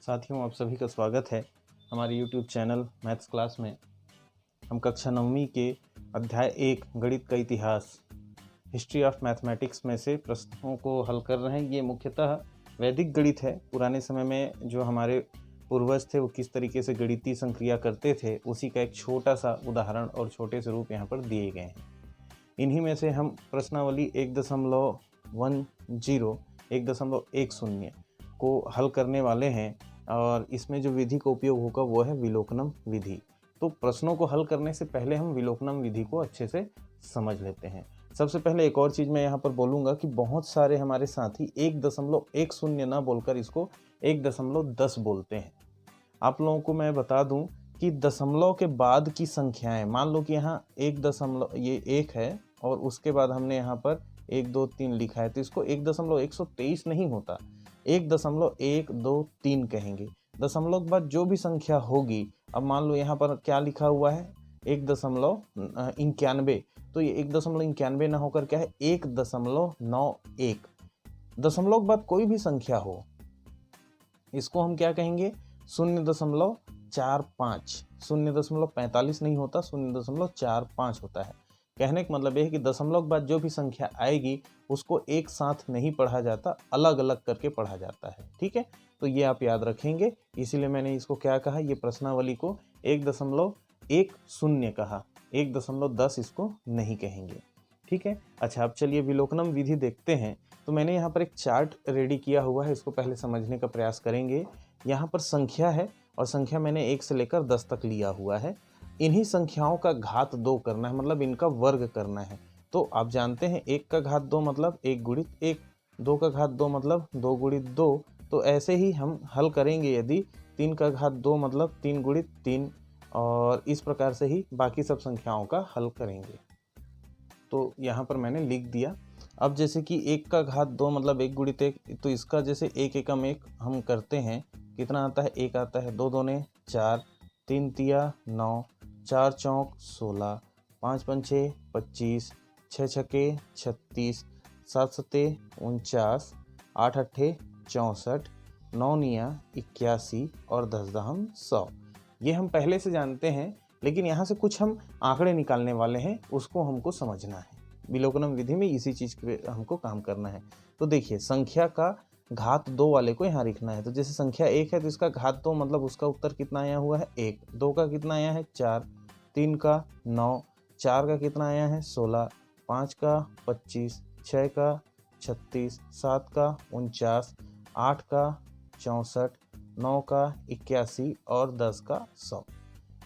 साथियों, आप सभी का स्वागत है हमारे YouTube चैनल मैथ्स क्लास में। हम कक्षा 9वीं के अध्याय 1 गणित का इतिहास हिस्ट्री ऑफ मैथमेटिक्स में से प्रश्नों को हल कर रहे हैं। ये मुख्यतः वैदिक गणित है। पुराने समय में जो हमारे पूर्वज थे वो किस तरीके से गणितीय संक्रिया करते थे, उसी का एक छोटा सा उदाहरण और छोटे से रूप यहाँ पर दिए गए हैं। इन्हीं में से हम प्रश्नावली 1.10 को हल करने वाले हैं और इसमें जो विधि का उपयोग होगा वो है विलोकनम विधि। तो प्रश्नों को हल करने से पहले हम विलोकनम विधि को अच्छे से समझ लेते हैं। सबसे पहले एक और चीज़ मैं यहाँ पर बोलूँगा कि बहुत सारे हमारे साथी 1.10 ना बोलकर इसको 1.10 बोलते हैं। आप लोगों को मैं बता दूं कि दशमलव के बाद की संख्याएं, मान लो कि यहाँ 1 है और उसके बाद हमने यहाँ पर 1 2 3 लिखा है, तो इसको 1.123 नहीं होता, 1.123 कहेंगे। दशमलव के बाद जो भी संख्या होगी, अब मान लो यहाँ पर क्या लिखा हुआ है 1.91, तो ये 1.91 ना होकर क्या है 1.91। दशमलव के बाद कोई भी संख्या हो, इसको हम क्या कहेंगे 0.45। 0.45 नहीं होता, 0.45 होता है। कहने का मतलब यह है कि दशमलव के बाद जो भी संख्या आएगी उसको एक साथ नहीं पढ़ा जाता, अलग अलग करके पढ़ा जाता है। ठीक है, तो ये आप याद रखेंगे। इसीलिए मैंने इसको क्या कहा, ये प्रश्नावली को 1.10 कहा, 1.10 इसको नहीं कहेंगे। ठीक है, अच्छा अब चलिए विलोकनम विधि देखते हैं। तो मैंने यहाँ पर एक चार्ट रेडी किया हुआ है, इसको पहले समझने का प्रयास करेंगे। यहाँ पर संख्या है और संख्या मैंने 1 से लेकर 10 तक लिया हुआ है। इन्हीं संख्याओं का घात 2 करना है, मतलब इनका वर्ग करना है। तो आप जानते हैं 1 का घात 2 मतलब 1 गुणित 1, 2 का घात 2 मतलब 2 गुणित 2। तो ऐसे ही हम हल करेंगे। यदि 3 का घात 2 मतलब 3 गुणित 3, और इस प्रकार से ही बाकी सब संख्याओं का हल करेंगे। तो यहाँ पर मैंने लिख दिया। अब जैसे कि 1 का घात 2 मतलब 1 गुणित 1, तो इसका जैसे 1 एकम 1 हम करते हैं, कितना आता है 1 आता है, 2 दूने 4, 3 तिया 9, 4 चौक 16, 5 पंचे 25, 6 छके 36, 7 सते 49, 8 अट्ठे 64, 9 निया 81 और 10 दहम 100। ये हम पहले से जानते हैं, लेकिन यहाँ से कुछ हम आंकड़े निकालने वाले हैं, उसको हमको समझना है। विलोकनम विधि में इसी चीज़ पे हमको काम करना है। तो देखिए, संख्या का घात 2 वाले को यहाँ लिखना है। तो जैसे संख्या 1 है तो इसका घात 2 मतलब उसका उत्तर कितना आया हुआ है 1। 2 का कितना आया है 4, 3 का 9, 4 का कितना आया है 16, 5 का 25, 6 का 36, 7 का 49, 8 का 64, 9 का 81 और 10 का 100।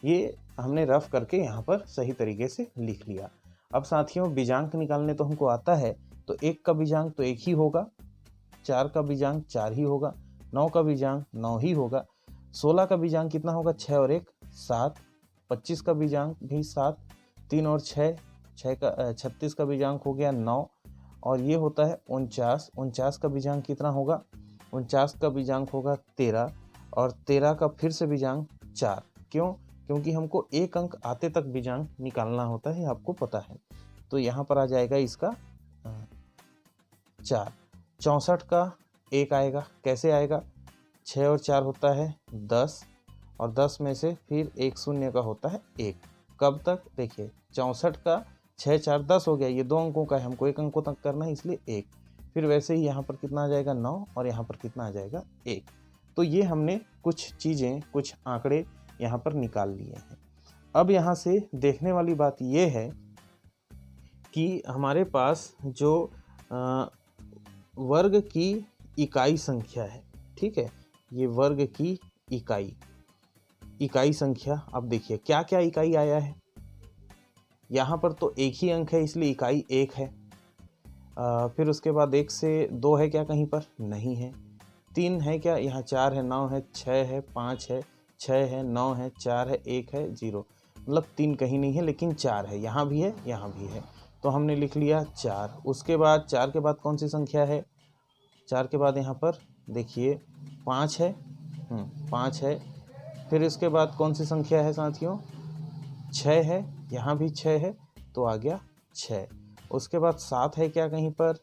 ये हमने रफ करके यहाँ पर सही तरीके से लिख लिया। अब साथियों, बीजांक निकालने तो हमको आता है। तो 1 का बीजांक तो 1 ही होगा, 4 का बीजांक 4 ही होगा, 9 का बीजांक 9 ही होगा, 16 का बीजांक कितना होगा 6 और 1 7, 25 का बीजांक भी 7, 3 और 6 36 का बीजांक हो गया 9, और ये होता है 49। 49 का बीजांक कितना होगा, 49 का बीजांक होगा 13, और 13 का फिर से बीजांक 4। क्यों? क्योंकि हमको एक अंक आते तक बीजांक निकालना होता है, आपको पता है। तो यहाँ पर आ जाएगा इसका 4। 64 का 1 आएगा, कैसे आएगा, 6 और 4 होता है 10, और 10 में से फिर 1 शून्य का होता है 1। कब तक, देखिए 64 का 6 4 10 हो गया, ये 2 अंकों का है, हमको 1 अंकों तक करना है, इसलिए 1। फिर वैसे ही यहाँ पर कितना आ जाएगा 9, और यहाँ पर कितना आ जाएगा 1। तो ये हमने कुछ चीज़ें, कुछ आंकड़े यहाँ पर निकाल लिए हैं। अब यहाँ से देखने वाली बात ये है कि हमारे पास जो वर्ग की इकाई संख्या है, ठीक है, ये वर्ग की इकाई संख्या। अब देखिए क्या क्या इकाई आया है। यहाँ पर तो एक ही अंक है, इसलिए इकाई 1 है। फिर उसके बाद 1 से 2 है क्या, कहीं पर नहीं है। 3 है क्या, यहाँ 4 है, 9 है, 6 है, 5 है, 6 है, 9 है, 4 है, 1 है, 0, मतलब 3 कहीं नहीं है, लेकिन 4 है, यहाँ भी है, यहाँ भी है। तो हमने लिख लिया 4। उसके बाद 4 के बाद कौन सी संख्या है, 4 के बाद यहाँ पर देखिए 5 है, 5 है। फिर इसके बाद कौन सी संख्या है साथियों, 6 है, यहाँ भी 6 है, तो आ गया 6। उसके बाद 7 है क्या, कहीं पर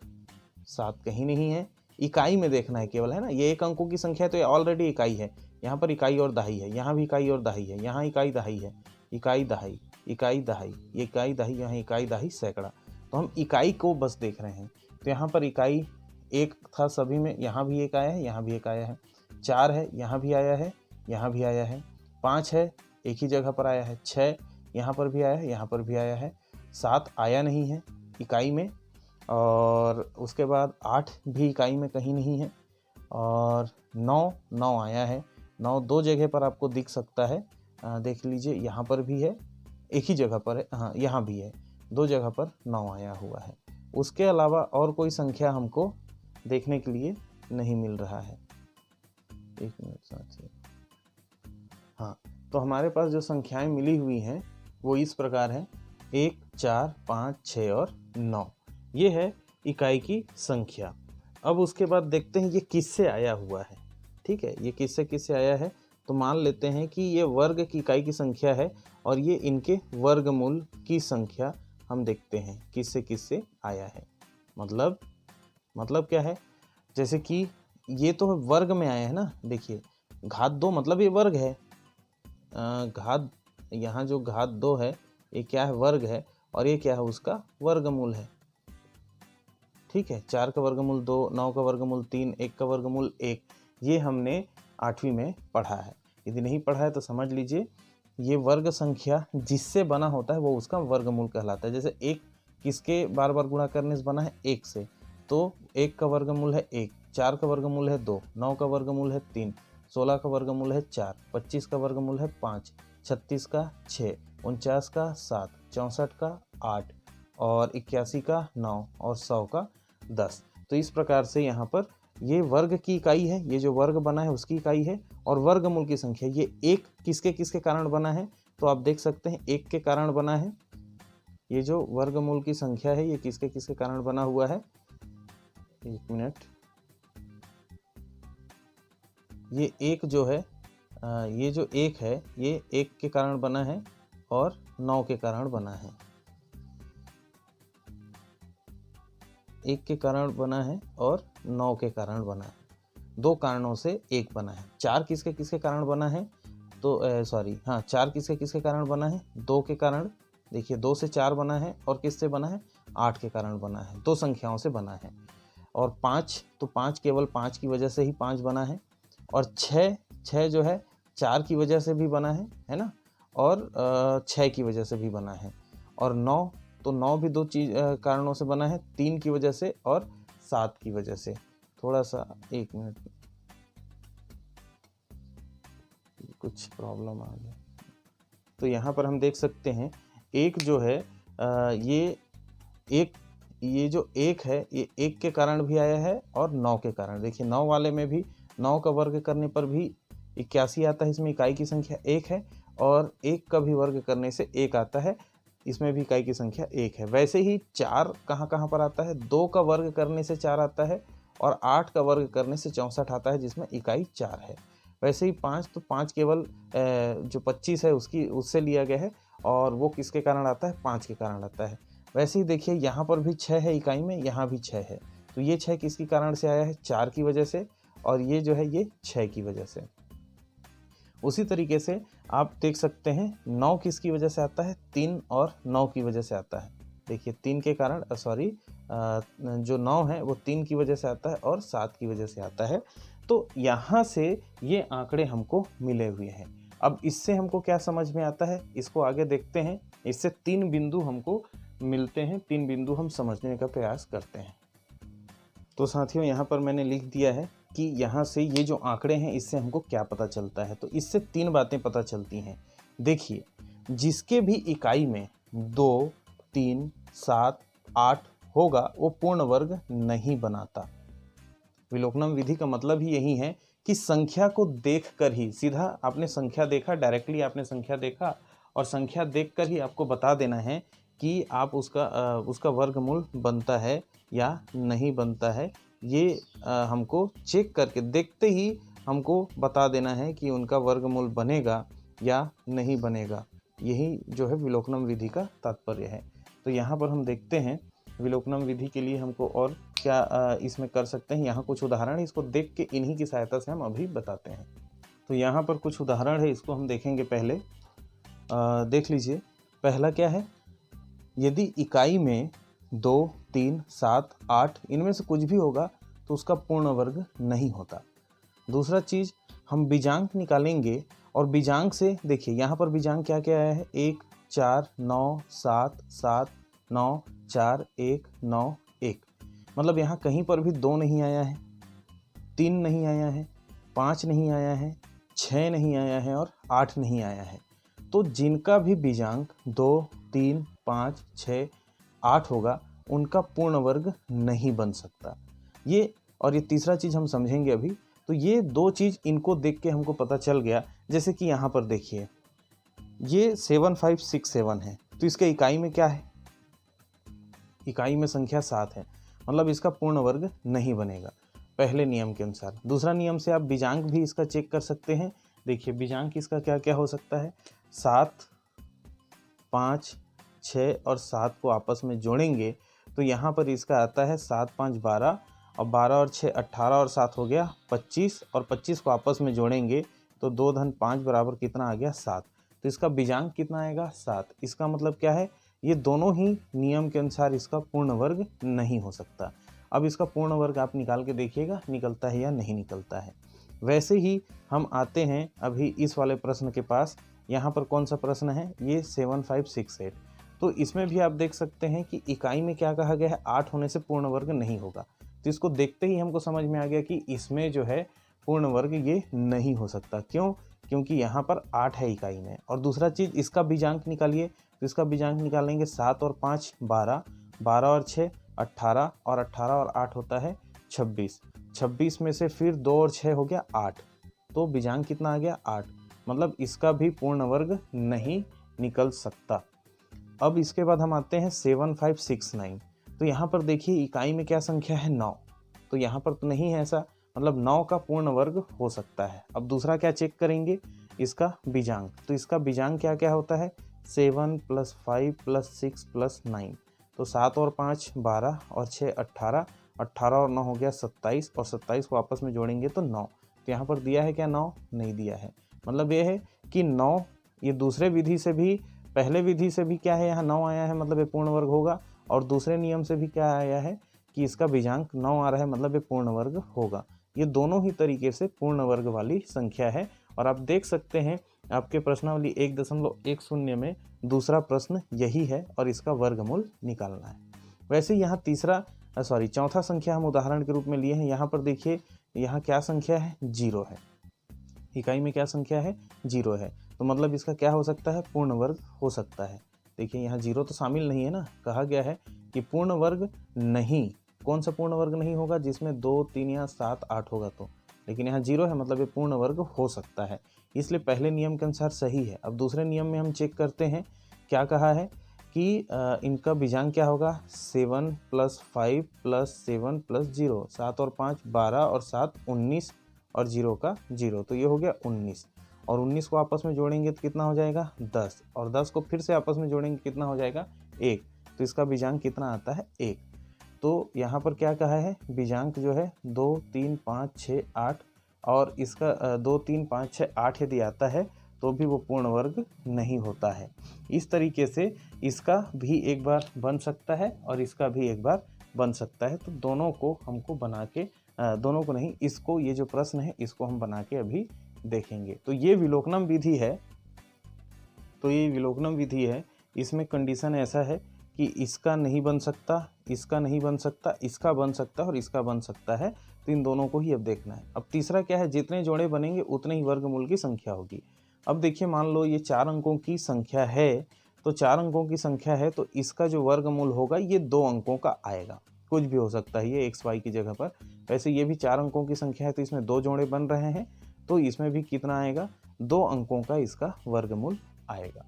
7 कहीं नहीं है, इकाई में देखना है केवल, है ना। ये एक अंकों की संख्या है तो ये ऑलरेडी इकाई है, यहाँ पर इकाई और दहाई है, यहाँ भी इकाई और दहाई है, यहाँ इकाई दहाई है, इकाई दहाई, इकाई दहाई, ये इकाई दहाई, यहाँ इकाई दहाई सैकड़ा। तो हम इकाई को बस देख रहे हैं। तो यहाँ पर इकाई एक था सभी में, यहाँ भी एक आया है, यहाँ भी एक आया है। 4 है, यहाँ भी आया है, यहाँ भी आया है। 5 है, एक ही जगह पर आया है। 6 यहाँ पर भी आया है, यहाँ पर भी आया है। 7 आया नहीं है इकाई में, और उसके बाद 8 भी इकाई में कहीं नहीं है, और 9 आया है। 9 दो जगह पर आपको दिख सकता है, देख लीजिए, यहाँ पर भी है, एक ही जगह पर है, हाँ यहाँ भी है, 2 जगह पर 9 आया हुआ है। उसके अलावा और कोई संख्या हमको देखने के लिए नहीं मिल रहा है। एक मिनट साथियों, हाँ, तो हमारे पास जो संख्याएं मिली हुई हैं वो इस प्रकार है, 1, 4, 5, 6 और 9। ये है इकाई की संख्या। अब उसके बाद देखते हैं ये किससे आया हुआ है। ठीक है, ये किससे आया है, तो मान लेते हैं कि ये वर्ग की इकाई की संख्या है और ये इनके वर्गमूल की संख्या हम देखते हैं किससे आया है। मतलब क्या है, जैसे कि ये तो वर्ग में आया है ना, देखिए घात 2 मतलब ये वर्ग है, घात, यहाँ जो घात 2 है ये क्या है, वर्ग है, और ये क्या है, उसका वर्गमूल है। ठीक है, 4 का वर्गमूल 2, 9 का वर्गमूल 3, 1 का वर्गमूल 1, ये हमने 8वीं में पढ़ा है। यदि नहीं पढ़ा है तो समझ लीजिए, ये वर्ग संख्या जिससे बना होता है वो उसका वर्गमूल कहलाता है। जैसे 1 किसके बार बार गुणा करने से बना है, 1 से, तो 1 का वर्गमूल है 1, 4 का वर्गमूल है 2, 9 का वर्गमूल है 3, 16 का वर्गमूल है 4, 25 का वर्गमूल है 5, 36 का 6, 49 का 7, 64 का 8, और 81 का 9, और 100 का 10। तो इस प्रकार से यहाँ पर ये वर्ग की इकाई है, ये जो वर्ग बना है उसकी इकाई है, और वर्गमूल की संख्या ये 1 किसके कारण बना है, तो आप देख सकते हैं 1 के कारण बना है। ये जो वर्गमूल की संख्या है ये किसके कारण बना हुआ है, एक मिनट, ये 1 जो है, ये जो 1 है ये 1 के कारण बना है और 9 के कारण बना है। 1 के कारण बना है और 9 के कारण बना है, 2 कारणों से 1 बना है। 4 किसके कारण बना है, तो 4 किसके कारण बना है, 2 के कारण, देखिए 2 से 4 बना है, और किससे बना है, 8 के कारण बना है, 2 संख्याओं से बना है। और 5, तो 5 केवल 5 की वजह से ही 5 बना है, और 6 जो है 4 की वजह से भी बना है ना, और 6 की वजह से भी बना है। और 9, तो 9 भी 2 कारणों से बना है, 3 की वजह से और 7 की वजह से। थोड़ा सा, एक मिनट, कुछ प्रॉब्लम आ गया। तो यहाँ पर हम देख सकते हैं एक जो है, ये जो 1 है ये 1 के कारण भी आया है और 9 के कारण। देखिए 9 वाले में भी 9 का वर्ग करने पर भी 81 आता है, इसमें इकाई की संख्या 1 है, और 1 का भी वर्ग करने से 1 आता है, इसमें भी इकाई की संख्या 1 है। वैसे ही 4 कहाँ पर आता है, 2 का वर्ग करने से 4 आता है, और 8 का वर्ग करने से 64 आता है, जिसमें इकाई 4 है। वैसे ही 5, तो 5 केवल जो 25 है उससे लिया गया है, और वो किसके कारण आता है, 5 के कारण आता है। वैसे ही देखिए यहाँ पर भी 6 है इकाई में, यहाँ भी 6 है, तो ये 6 किसके कारण से आया है, 4 की वजह से, और ये जो है ये 6 की वजह से। उसी तरीके से आप देख सकते हैं 9 किसकी वजह से आता है, 3 और 9 की वजह से आता है। देखिए 3 के कारण, जो 9 है वो 3 की वजह से आता है और 7 की वजह से आता है। तो यहाँ से ये आंकड़े हमको मिले हुए हैं। अब इससे हमको क्या समझ में आता है, इसको आगे देखते हैं। इससे 3 बिंदु हमको मिलते हैं, 3 बिंदु हम समझने का प्रयास करते हैं। तो साथियों यहाँ पर मैंने लिख दिया है कि यहाँ से ये जो आंकड़े हैं इससे हमको क्या पता चलता है। तो इससे 3 बातें पता चलती हैं। देखिए, जिसके भी इकाई में 2, 3, 7, 8 होगा वो पूर्ण वर्ग नहीं बनाता। विलोकनम विधि का मतलब ही यही है कि संख्या को देखकर ही, सीधा आपने संख्या देखा, डायरेक्टली आपने संख्या देखा, और संख्या देखकर ही आपको बता देना है कि आप उसका वर्गमूल बनता है या नहीं बनता है। ये हमको चेक करके, देखते ही हमको बता देना है कि उनका वर्गमूल बनेगा या नहीं बनेगा। यही जो है विलोकनम विधि का तात्पर्य है। तो यहाँ पर हम देखते हैं विलोकनम विधि के लिए हमको और क्या इसमें कर सकते हैं। यहाँ कुछ उदाहरण है, इसको देख के इन्हीं की सहायता से हम अभी बताते हैं। तो यहाँ पर कुछ उदाहरण है, इसको हम देखेंगे। पहले देख लीजिए। पहला क्या है, यदि इकाई में 2, 3, 7, 8 इनमें से कुछ भी होगा तो उसका पूर्ण वर्ग नहीं होता। दूसरा चीज़, हम बीजांक निकालेंगे और बीजांक से देखिए यहाँ पर बीजांक क्या क्या आया है, 1, 4, 9, 7, 7, 9, 4, 1, 9, 1। मतलब यहाँ कहीं पर भी 2 नहीं आया है, 3 नहीं आया है, 5 नहीं आया है, 6 नहीं आया है और 8 नहीं आया है। तो जिनका भी बीजांक 2, 3, 5, 6, 8 होगा उनका पूर्ण वर्ग नहीं बन सकता। ये और ये तीसरा चीज़ हम समझेंगे अभी। तो ये दो चीज़ इनको देख के हमको पता चल गया। जैसे कि यहाँ पर देखिए ये 7567 है, तो इसके इकाई में क्या है, इकाई में संख्या 7 है, मतलब इसका पूर्ण वर्ग नहीं बनेगा पहले नियम के अनुसार। दूसरा नियम से आप बीजांक भी इसका चेक कर सकते हैं। देखिए बीजांक इसका क्या क्या हो सकता है, 7, 5, 6 और 7 को आपस में जोड़ेंगे तो यहाँ पर इसका आता है 7, 5, 12 और 12 और 6 18 और 7 हो गया 25 और 25 को आपस में जोड़ेंगे तो 2 धन 5 बराबर कितना आ गया 7। तो इसका बीजांक कितना आएगा 7। इसका मतलब क्या है, ये दोनों ही नियम के अनुसार इसका पूर्ण वर्ग नहीं हो सकता। अब इसका पूर्ण वर्ग आप निकाल के देखिएगा निकलता है या नहीं निकलता है। वैसे ही हम आते हैं अभी इस वाले प्रश्न के पास। यहाँ पर कौन सा प्रश्न है, ये 7568। तो इसमें भी आप देख सकते हैं कि इकाई में क्या कहा गया है, 8 होने से पूर्ण वर्ग नहीं होगा। तो इसको देखते ही हमको समझ में आ गया कि इसमें जो है पूर्ण वर्ग ये नहीं हो सकता। क्यों, क्योंकि यहाँ पर 8 है इकाई में। और दूसरा चीज़, इसका बीजांक निकालिए। तो इसका बीजांक निकालेंगे 7 और 5 12, 12 और 6 18 और 18 और 8 होता है 26। 26 में से फिर 2 और 6 हो गया 8, तो बीजांक कितना आ गया 8। मतलब इसका भी पूर्ण वर्ग नहीं निकल सकता। अब इसके बाद हम आते हैं 7569। तो यहाँ पर देखिए इकाई में क्या संख्या है 9, तो यहाँ पर तो नहीं है ऐसा, मतलब 9 का पूर्ण वर्ग हो सकता है। अब दूसरा क्या चेक करेंगे, इसका बीजांक। तो इसका बीजांक क्या क्या होता है, 7 + 5 + 6 + 9। तो 7 और 5 12 और 6 18, 18 और 9 हो गया 27 और 27 को आपस में जोड़ेंगे तो 9। तो यहाँ पर दिया है क्या 9, नहीं दिया है। मतलब ये है कि 9 ये दूसरे विधि से भी, पहले विधि से भी क्या है यहाँ 9 आया है, मतलब ये पूर्ण वर्ग होगा। और दूसरे नियम से भी क्या आया है कि इसका बीजांक 9 आ रहा है, मतलब ये पूर्ण वर्ग होगा। ये दोनों ही तरीके से पूर्ण वर्ग वाली संख्या है। और आप देख सकते हैं आपके प्रश्नावली 1.10 में दूसरा प्रश्न यही है और इसका वर्गमूल निकालना है। वैसे यहाँ चौथा संख्या हम उदाहरण के रूप में लिए हैं। यहाँ पर देखिए यहाँ क्या संख्या है, 0 है। इकाई में क्या संख्या है, 0 है। तो मतलब इसका क्या हो सकता है, पूर्ण वर्ग हो सकता है। देखिए यहाँ 0 तो शामिल नहीं है ना, कहा गया है कि पूर्ण वर्ग नहीं। कौन सा पूर्ण वर्ग नहीं होगा, जिसमें 2, 3 या 7, 8 होगा तो। लेकिन यहाँ 0 है, मतलब ये पूर्ण वर्ग हो सकता है, इसलिए पहले नियम के अनुसार सही है। अब दूसरे नियम में हम चेक करते हैं, क्या कहा है कि इनका बीजांक क्या होगा, 7 + 5 + 7 + 0। 7 और 5 12 और 7 19 और 0 का 0, तो ये हो गया 19। और 19 को आपस में जोड़ेंगे तो कितना हो जाएगा 10, और 10 को फिर से आपस में जोड़ेंगे कितना हो जाएगा 1। तो इसका बीजांक कितना आता है 1। तो यहाँ पर क्या कहा है, बीजांक जो है 2, 3, 5, 6, 8 और इसका 2, 3, 5, 6, 8 यदि आता है तो भी वो पूर्ण वर्ग नहीं होता है। इस तरीके से इसका भी एक बार बन सकता है और इसका भी एक बार बन सकता है। तो दोनों को हमको बना के, दोनों को नहीं, इसको, ये जो प्रश्न है इसको हम बना के अभी देखेंगे। तो ये विलोकनम विधि है। इसमें कंडीशन ऐसा है कि इसका नहीं बन सकता, इसका नहीं बन सकता, इसका बन सकता है और इसका बन सकता है। तो इन दोनों को ही अब देखना है। अब तीसरा क्या है, जितने जोड़े बनेंगे उतने ही वर्गमूल की संख्या होगी। अब देखिए मान लो ये 4 अंकों की संख्या है, तो 4 अंकों की संख्या है तो इसका जो वर्गमूल होगा ये 2 अंकों का आएगा। कुछ भी हो सकता है ये x y की जगह पर। वैसे ये भी 4 अंकों की संख्या है तो इसमें 2 जोड़े बन रहे हैं, तो इसमें भी कितना आएगा, 2 अंकों का इसका वर्गमूल आएगा।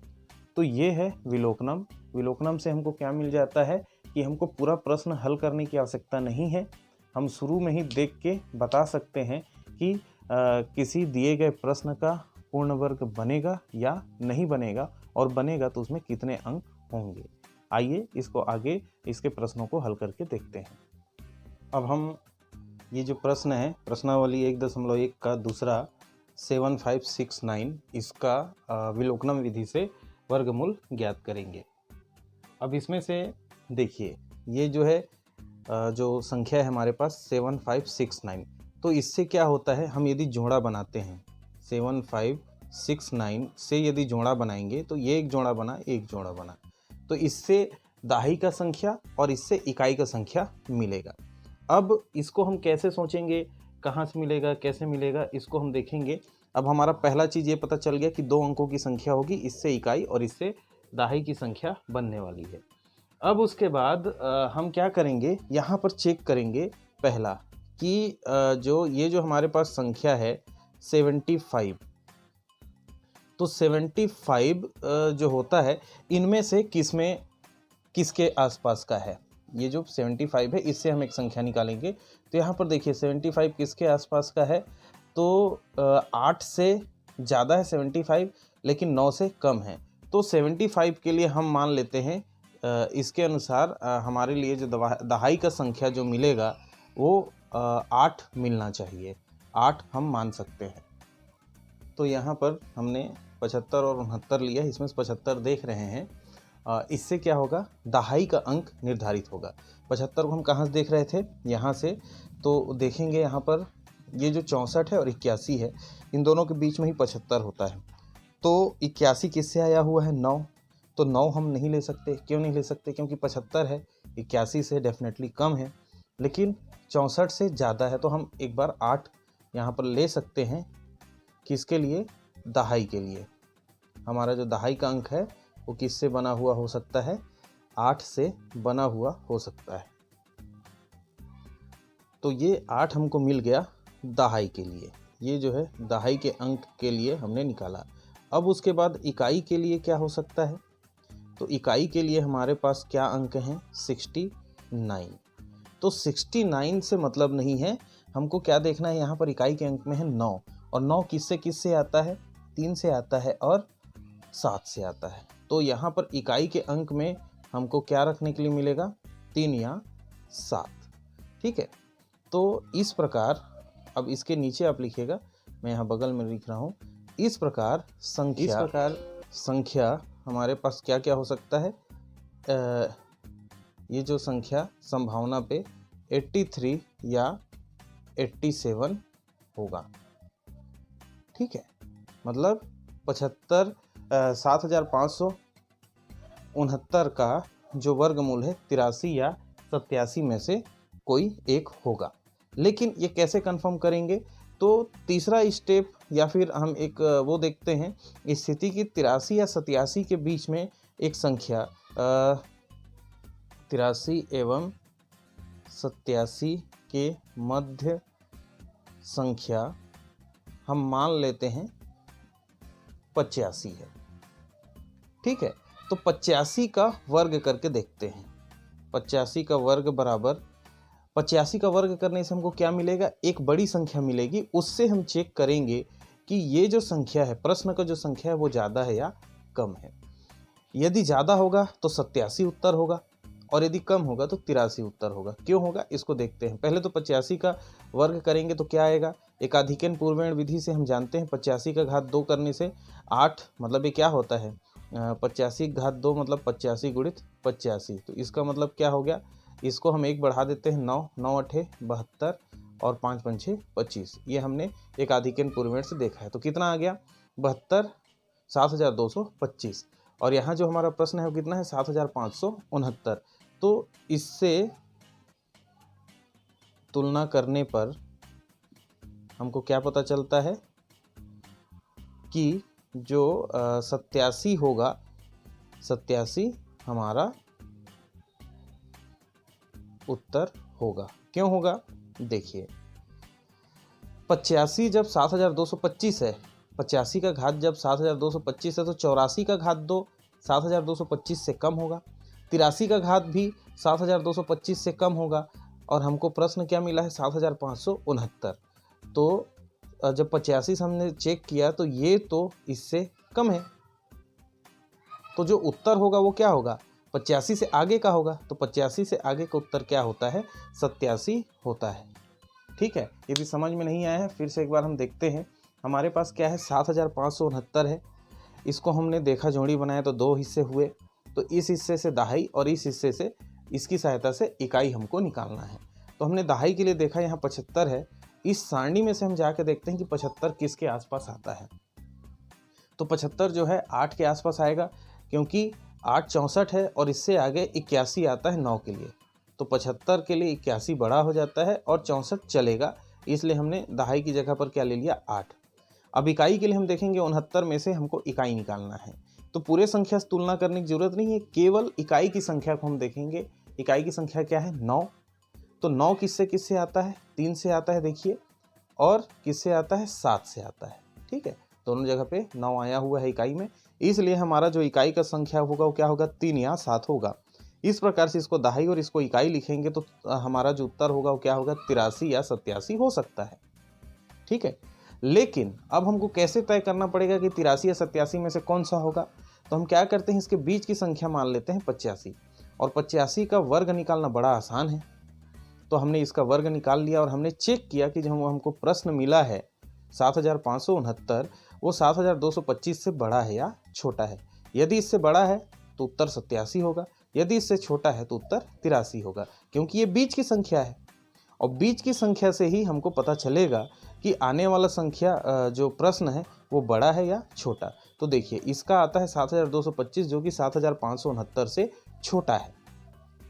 तो ये है विलोकनम। विलोकनम से हमको क्या मिल जाता है कि हमको पूरा प्रश्न हल करने की आवश्यकता नहीं है। हम शुरू में ही देख के बता सकते हैं कि किसी दिए गए प्रश्न का पूर्ण वर्ग बनेगा या नहीं बनेगा, और बनेगा तो उसमें कितने अंक होंगे। आइए इसको आगे इसके प्रश्नों को हल करके देखते हैं। अब हम ये जो प्रश्न है, प्रश्नावली 1.1 का दूसरा 7569, इसका विलोकनम विधि से वर्गमूल ज्ञात करेंगे। अब इसमें से देखिए, ये जो है जो संख्या है हमारे पास 7569, तो इससे क्या होता है, हम यदि जोड़ा बनाते हैं 7569 से यदि जोड़ा बनाएंगे तो ये एक जोड़ा बना, एक जोड़ा बना, तो इससे दहाई का संख्या और इससे इकाई का संख्या मिलेगा। अब इसको हम कैसे सोचेंगे, कहाँ से मिलेगा, कैसे मिलेगा, इसको हम देखेंगे। अब हमारा पहला चीज़ ये पता चल गया कि 2 अंकों की संख्या होगी, इससे इकाई और इससे दहाई की संख्या बनने वाली है। अब उसके बाद हम क्या करेंगे, यहाँ पर चेक करेंगे पहला कि ये जो हमारे पास संख्या है 75, तो 75 जो होता है इनमें से किसके आसपास का है। ये जो 75 है इससे हम एक संख्या निकालेंगे, तो यहाँ पर देखिए 75 किसके आसपास का है, तो 8 से ज़्यादा है 75, लेकिन 9 से कम है। तो 75 के लिए हम मान लेते हैं इसके अनुसार हमारे लिए जो दहाई का संख्या जो मिलेगा वो 8 मिलना चाहिए, 8 हम मान सकते हैं। तो यहाँ पर हमने 75 और 69 लिया, इसमें से 75 देख रहे हैं, इससे क्या होगा, दहाई का अंक निर्धारित होगा। 75 को हम कहाँ से देख रहे थे, यहाँ से, तो देखेंगे यहाँ पर ये जो 64 है और 81 है, इन दोनों के बीच में ही 75 होता है। तो 81 किससे आया हुआ है, 9, तो 9 हम नहीं ले सकते। क्यों नहीं ले सकते, क्योंकि 75 है, 81 से डेफिनेटली कम है, लेकिन 64 से ज़्यादा है, तो हम एक बार 8 यहाँ पर ले सकते हैं। किसके लिए, दहाई के लिए। हमारा जो दहाई का अंक है वो किससे बना हुआ हो सकता है, 8 से बना हुआ हो सकता है। तो ये 8 हमको मिल गया दहाई के लिए, ये जो है दहाई के अंक के लिए हमने निकाला। अब उसके बाद इकाई के लिए क्या हो सकता है, तो इकाई के लिए हमारे पास क्या अंक हैं, 69। तो 69 से मतलब नहीं है, हमको क्या देखना है, यहाँ पर इकाई के अंक में है 9, और 9 किससे आता है, 3 से आता है और 7 से आता है। तो यहाँ पर इकाई के अंक में हमको क्या रखने के लिए मिलेगा, 3 या 7। ठीक है, तो इस प्रकार, अब इसके नीचे आप लिखिएगा, मैं यहाँ बगल में लिख रहा हूँ, इस प्रकार संख्या हमारे पास क्या क्या हो सकता है, ये जो संख्या संभावना पे 83 या 87 होगा। ठीक है, मतलब 75,7569 का जो वर्गमूल है 83 या 87 में से कोई एक होगा। लेकिन ये कैसे कंफर्म करेंगे, तो तीसरा स्टेप या फिर हम एक वो देखते हैं, स्थिति की 83 या 87 के बीच में एक संख्या 83 एवं 87 के मध्य संख्या हम मान लेते हैं 85 है। ठीक है, तो 85 का वर्ग करके देखते हैं। 85 का वर्ग बराबर, 85 का वर्ग करने से हमको क्या मिलेगा, एक बड़ी संख्या मिलेगी। उससे हम चेक करेंगे कि ये जो संख्या है, प्रश्न का जो संख्या है वो ज़्यादा है या कम है। यदि ज़्यादा होगा तो 87 उत्तर होगा, और यदि कम होगा तो 83 उत्तर होगा। क्यों होगा, इसको देखते हैं। पहले तो 85 का वर्ग करेंगे तो क्या आएगा, एकाधिकन पूर्वेण विधि से हम जानते हैं 85 का घात 2 करने से 8, मतलब ये क्या होता है, 85 घात 2 मतलब 85 गुणित 85। तो इसका मतलब क्या हो गया, इसको हम एक बढ़ा देते हैं 9, 9 8 72 और 5 5 6 25। ये हमने एकाधिकन पूर्वेण से देखा है। तो कितना आ गया, 72, 7225। और यहाँ जो हमारा प्रश्न है वो कितना है, 7569। तो इससे तुलना करने पर हमको क्या पता चलता है कि जो 87 होगा, 87 हमारा उत्तर होगा। क्यों होगा, देखिए 85 जब 7225 है, 85 का घात जब 7225 है, तो 84 का घात 2 7225 से कम होगा, 83 का घात भी 7225 से कम होगा, और हमको प्रश्न क्या मिला है, 7569। तो जब 85 से हमने चेक किया तो ये तो इससे कम है, तो जो उत्तर होगा वो क्या होगा, 85 से आगे का होगा, तो 85 से आगे का उत्तर क्या होता है? 87 होता है। ठीक है, यदि समझ में नहीं आया है फिर से एक बार हम देखते हैं। हमारे पास क्या है, 7569 है। इसको हमने देखा जोड़ी बनाया तो 2 हिस्से हुए, तो इस हिस्से से दहाई और इस हिस्से से इसकी सहायता से इकाई हमको निकालना है। तो हमने दहाई के लिए देखा यहाँ 75 है। इस सारणी में से हम जाके देखते हैं कि 75 किसके आसपास आता है। तो 75 जो है 8 के आसपास आएगा, क्योंकि 8 64 है और इससे आगे 81 आता है 9 के लिए। तो 75 के लिए 81 बड़ा हो जाता है और 64 चलेगा, इसलिए हमने दहाई की जगह पर क्या ले लिया, 8। अब इकाई के लिए हम देखेंगे 69 में से हमको इकाई निकालना है। तो पूरे संख्या से तुलना करने की जरूरत नहीं है, केवल इकाई की संख्या को हम देखेंगे। इकाई की संख्या क्या है, 9। तो 9 किससे किससे आता है, 3 से आता है देखिए, और किससे आता है, 7 से आता है। ठीक है, दोनों जगह पे 9 आया हुआ है इकाई में, इसलिए हमारा जो इकाई का संख्या होगा वो क्या होगा, 3 या 7 होगा। इस प्रकार से इसको दहाई और इसको इकाई लिखेंगे तो हमारा जो उत्तर होगा वो क्या होगा, 83 या 87 हो सकता है। ठीक है, लेकिन अब हमको कैसे तय करना पड़ेगा कि 83 या 87 में से कौन सा होगा? तो हम क्या करते हैं, इसके बीच की संख्या मान लेते हैं 85, और 85 का वर्ग निकालना बड़ा आसान है। तो हमने इसका वर्ग निकाल लिया और हमने चेक किया कि जो हमको प्रश्न मिला है 7569, वो 7225 से बड़ा है या छोटा है। यदि इससे बड़ा है तो उत्तर 87 होगा, यदि इससे छोटा है तो उत्तर 83 होगा, क्योंकि ये बीच की संख्या है। और बीच की संख्या से ही हमको पता चलेगा कि आने वाला संख्या जो प्रश्न है वो बड़ा है या छोटा। तो देखिए इसका आता है 7225, जो कि 7569 से छोटा है।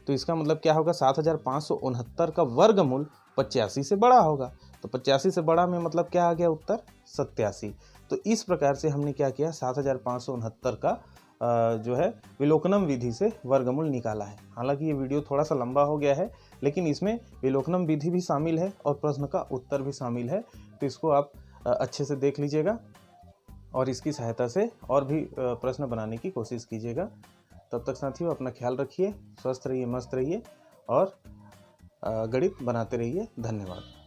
तो इसका मतलब क्या होगा, 7569 का वर्गमूल 85 से बड़ा होगा। तो 85 से बड़ा में मतलब क्या आ गया, उत्तर 87। तो इस प्रकार से हमने क्या किया, 7569 का जो है विलोकनम विधि से वर्गमूल निकाला है। हालांकि ये वीडियो थोड़ा सा लंबा हो गया है, लेकिन इसमें विलोकनम विधि भी शामिल है और प्रश्न का उत्तर भी शामिल है। तो इसको आप अच्छे से देख लीजिएगा और इसकी सहायता से और भी प्रश्न बनाने की कोशिश कीजिएगा। तब तक साथियों अपना ख्याल रखिए, स्वस्थ रहिए, मस्त रहिए और गणित बनाते रहिए। धन्यवाद।